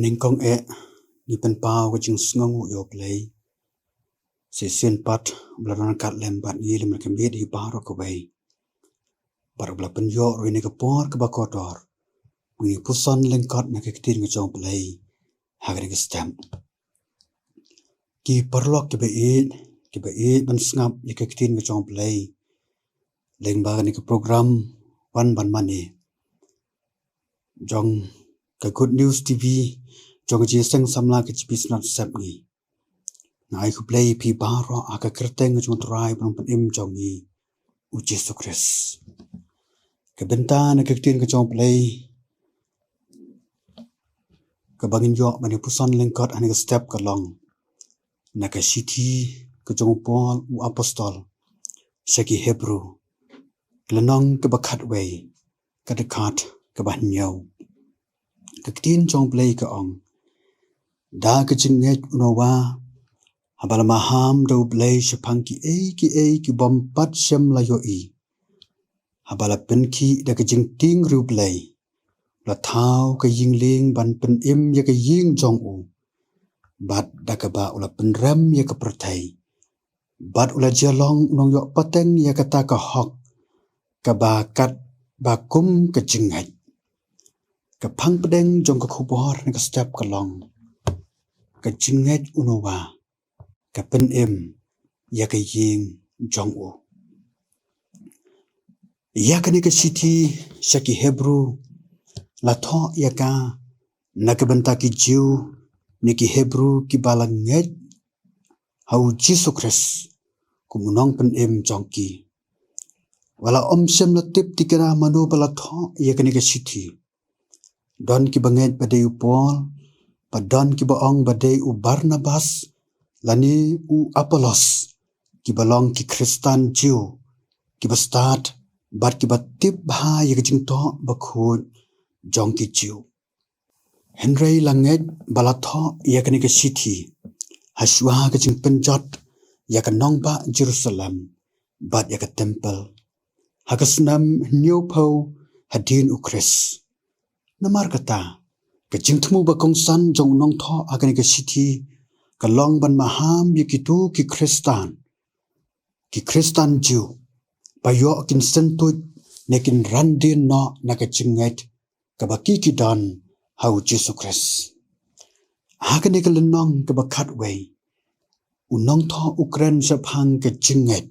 Ninh công ni pen pau cái chừng ngongu yo play se sen pat blaran kat lem bat ni lem kem biết hi paro ko bay bar bla pen yo ro ni ka por ka ba kotor ni puson len kat na ke tin ga jong play hagre ga stem ki parlok ke be ban snap ye ke tin ga jong play leng ba ni ka program wan ban mani jong ka good news tv jong ji seng samla ke chipis not sap ni ngai ku play pi baro aka kerteng jong try ban pen im jong ni u Jesus Christ ke benta na ke tin ga jong play ka bangin yo mani puson lengkot ani ka step ka long na ka city ka jong Paul u apostol seki Hebrew glanong ka bakhat way ka de khat ka ban nhau ka tin jong play ka ong da ka chinget unowa habala maham do play shapang ki bom pat shem la yo i habala penki da ka jing ting ru play la thao ka ying ling ban pen im ya ka ying jong u bat da ka ba ula pen ram ya ka prathai bat ula jalong nong yo pateng ya ka ta ka hok ka ba kat ba kum ka chingai ka phang pedeng jong ka khubor na ka step ka long ka chinget unowa ka pen im ya ka ying jong u ya ka ni ka city seki Hebrew la tho ya ka na ka benta ki Jew ni ki Hebrew ki balanget hau Jesus Christ kumunong pen im jong ki wala om sem la tip tikara manu bala tho ya ka ni ka city don ki banget bade u Paul pa don ki baong bade u Barnabas lani u Apollos ki balong ki Kristan Jew ki ba start bat ki ba tip ha ya ka jing to ba khut jong ki Jew Henry langet balatho ya ka ni ka city haswa ka jing penjot ya ka nong ba Jerusalem bat ya ka temple hagasnam new po hadin u Chris namar kata ka jing thmu ba kong san jong nong tho agani ka city ka long ban maham ya ki tu ki Kristan Jew ba yo kin sentut nekin randin no na ka chinget ka ba ki don hau Jesus Christ agani ka lenong ka ba khat way unong tho Ukraine sa phang ka chinget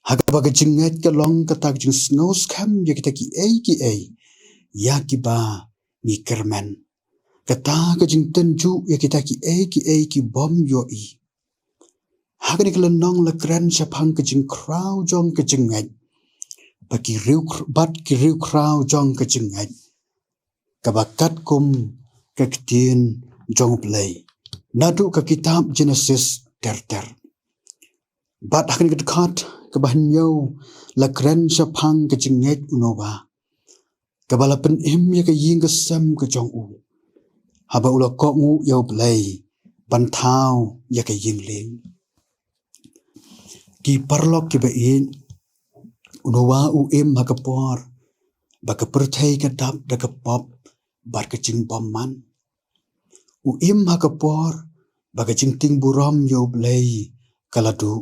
haga ba ka chinget ka long ka tak jing snow scam ya ki ya ki ba ni kerman kata ka jing tenju ya ki ki bom yo i hagani kala nong la kran sa phang ka jing crow jong ka jingai ba ki riu crow jong ka jingai ka ba kat kum ka ktin jong play nadu ka kitab Genesis ter bat hagani ka khat ka ba nyo la kran sa phang ka jingai unowa ka bala pen im ya ka ying ka sam ka jong u haba ula ko ngu yo play ban thao ya ka ying ling ki parlok ki ba in unowa u im ha ka por ba ka perthai ka dap da ka pop bar ka ching bom man u im ha ka por ba ka ching ting buram yo play kaladu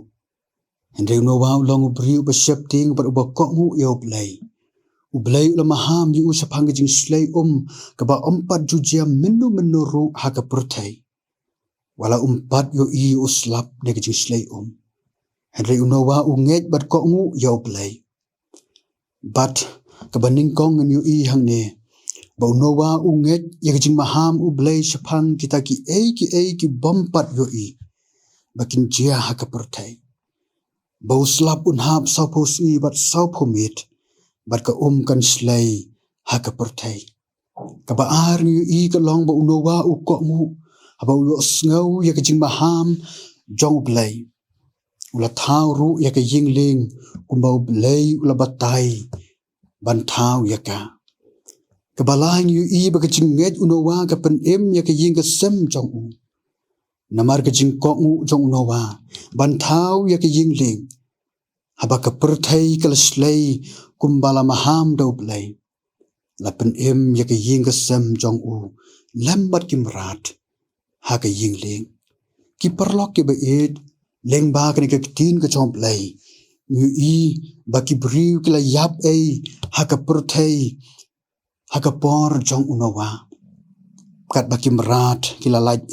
hende unowa long bri ba shep ting ba ko ngu yo play ublay ula maham yu sa phangajing slay ka ba pat jujia menu ru ha ka perthai wala pat yo i uslap ne ka jing slay henry unowa unget bat ko ngu yo play bat ka baning kong yu i hang ne ba unowa unget ya ka jing maham ublay sa phang kita ki bom pat yo i bakin jia ha ka perthai ba uslap unhap sa phos i bat sa phomit bat ka kan slay ha ka perthai ka ba ar ni i ka long ba unowa u ko mu aba u snau ya ka jing maham jong play ula thau ru ya ka ying ling kumba play ula batai ban thau ya ka ba lang yu i ba ka jing nget unowa ka pen em ya ka ying ka sem jong u namar ka jing ko ngu jong unowa ban thau ya ka ying ling haba ka perthai ka slay kumbala maham do play la pen ya ke ying ke sem jong u lambat kim rat ha ke ying ling ki perlok ke beid leng ba ke tin ke chom play ngu i ba ki briu ke la yap ha ke perthei ha ke por jong unowa kat ba kim rat ki la lait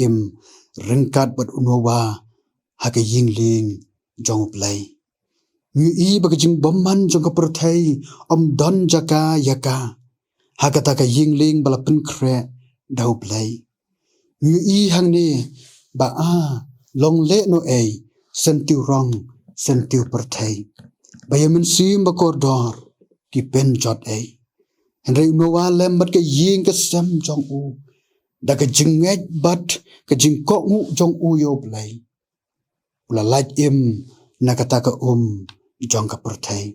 ringkat bat unowa ha ke ying ling jong play ngu i ba ke jing bomman jong ke perthei don jaka yaka hakata ka yingling bala pen kre dau play ngu i hang ni ba long le no sentiu rong sentiu perthei ba yemen sim ba kordor ki pen jot henre no wa lembat ka ying ka sam jong u da ka jingej bat ka jing ko ngu jong u yo play ula laj nakata ka jong ka perthei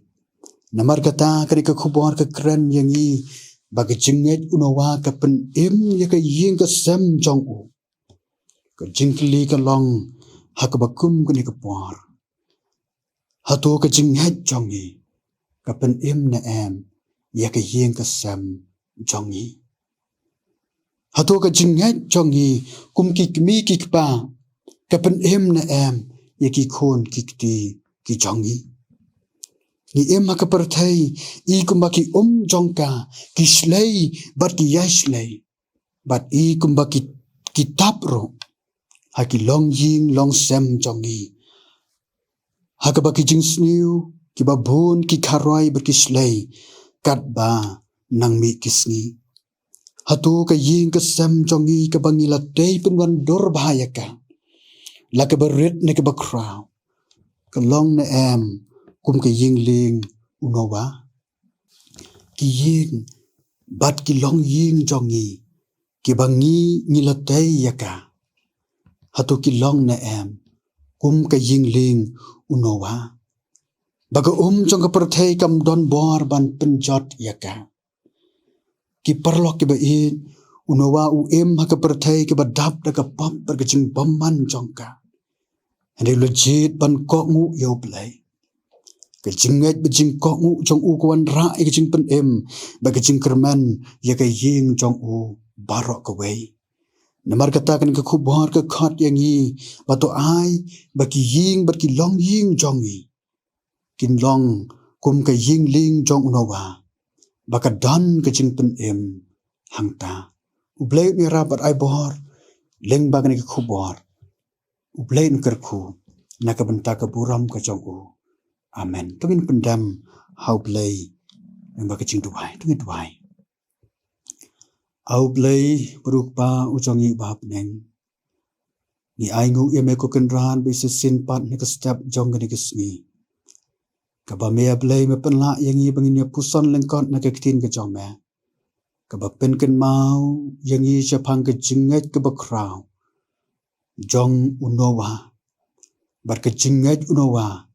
namar kata ka khubor ka kren yang i bagi jingej unawa ka pen ya ka ying ka sem jong u ka jingkli ka long ha ka bakum ka ni ka por ha to ka jingej jong i ka pen na ya ka ying ka sem jong i ha to ka jingej jong i kum ki mi ki pa ka pen na ya ki khon ki ti ki jong i ni haka perthei I kumbaki jongka ki slei bat ki yaislei bat I kumbaki kitapro haki long ying long sem jongi haka baki jing sniu ki babun ki karoi bat ki slei kat ba nang mi kisngi hatu ka ying ka sem jongi ka bangi la tei penwan dor bahaya ka la ka berit ne ka bakrau ka long na kum ka ying ling unowa ki ying bat ki long ying jongi ki bangi nilatay yaka hatu ki long na kum ka ying ling unowa baga jong ka perthei kam don bor ban penjot yaka ki perlok ki bain unowa haka perthei ki badap da ka pop berkecing bomman jongka ande legit ban ko ngu yo play kejinget bejing ko ngu jong u kwan ra kejing pen ba kejing kerman ya ka ying jong u barok ka wei namar kata kan ka khubor ka khat yang I ba to ai ba ki ying ba ki long ying jong I kin long kum ka ying ling jong unawa ba ka dan kejing pen hangta u blai ni ra bat ai bor leng ba kan ka khubor u blai n kerku na ka benta ka buram ka jong u amen tungin pendam how play yang bagi cing duai tungin duai how play berupa ujongi bab neng ni aingu me ko kenran bi sin pat ne ka step jong ni kesngi ka ba me play me penla yang I bangin ya puson lengkot na ka tin ka jong me ka ba pen ken mau yang I chapang ka jinget ka ba kraw jong unowa bar ka jinget unowa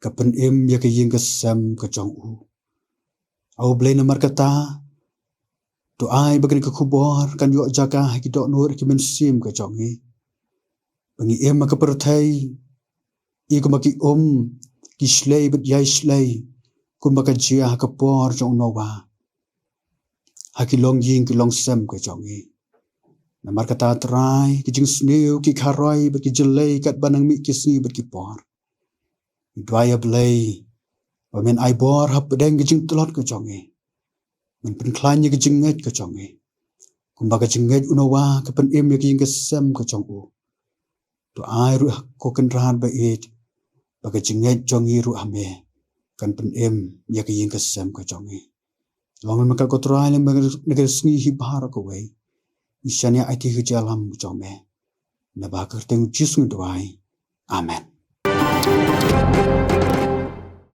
kapen ya ke ying ke sem ke jong u au blai namar kata to ai bagen ke khubor kan yo jaga ki do nur ki men sim ke jong I bangi ka perthei I ko maki ki slei bet yai slei ko maka jia ka por jong nowa ha ki long ying ki long sem ke jong I namar kata trai ki jing sniu ki kharoi bet ki jelei kat banang mi ki sni bet ki por Dwaya blay, wamen ai bor hap pedeng kejing telot ke jongi. Men penklanya kejing nget ke jongi. Kumba kejing nget unawa ke pen ya kejing kesem ke jongu. To ai ruh ko kenrahan bait, ba kejing nget jongi ruh ame. Kan pen ya kejing kesem ke jongi. Longan maka kotrai le negeri sengi hibhara ko wei. Isyanya ati kejalam ke jome. Na ba kerteng jis ngedwai. Amen.